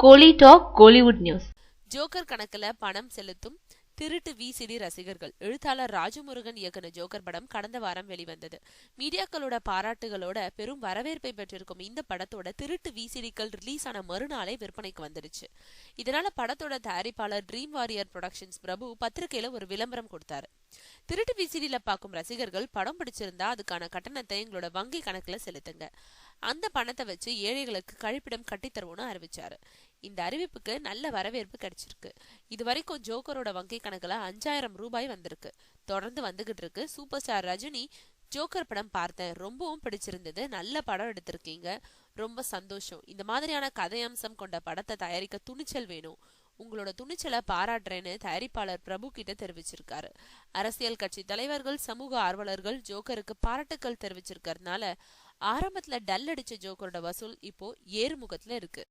கோலி talk Kollywood news. Joker கணக்குல பணம் செலுத்தும் திருட்டு விசிடி ரசிகர்கள். எழுத்தாளர் ராஜமுருகன் இயக்குன ஜோக்கர் படம் கடந்த வாரம் வெளிவந்தது. மீடியாக்களோட பாராட்டுகளோட பெரும் வரவேற்பை பெற்றிருக்கும் இந்த படத்தோட திருட்டு விசிடிக்கள் ரிலீஸ் ஆன மறுநாளே விற்பனைக்கு வந்துருச்சு. இதனால படத்தோட தயாரிப்பாளர் ட்ரீம் வாரியர் புரொடக்ஷன்ஸ் பிரபு பத்திரிகையில ஒரு விளம்பரம் கொடுத்தாரு. திருட்டு விசிடில பார்க்கும் ரசிகர்கள் படம் பிடிச்சிருந்தா அதுக்கான கட்டணத்தை எங்களோட வங்கி கணக்குல செலுத்துங்க. அந்த பணத்தை வச்சு ஏழைகளுக்கு கழிப்பிடம் கட்டித்தருவோம்னு அறிவிச்சாரு. இந்த அறிவிப்புக்கு நல்ல வரவேற்பு கிடைச்சிருக்கு. இது வரைக்கும் ஜோக்கரோட வங்கி கணக்குல 5000 ரூபாய் வந்திருக்கு. தொடர்ந்து வந்துகிட்டு இருக்கு. சூப்பர் ஸ்டார் ரஜினி ஜோக்கர் படம் பார்த்தேன், ரொம்பவும் பிடிச்சிருந்தது, நல்ல படம் எடுத்திருக்கீங்க, ரொம்ப சந்தோஷம், இந்த மாதிரியான கதையம்சம் கொண்ட படத்தை தயாரிக்க துணிச்சல் வேணும், உங்களோட துணிச்சலை பாராட்டுறேன்னு தயாரிப்பாளர் பிரபு கிட்ட தெரிவிச்சிருக்காரு. அரசியல் கட்சி தலைவர்கள், சமூக ஆர்வலர்கள் ஜோக்கருக்கு பாராட்டுக்கள் தெரிவிச்சிருக்கிறதுனால ஆரம்பத்துல டல் அடிச்ச ஜோக்கரோட வசூல் இப்போ ஏறுமுகத்துல இருக்கு.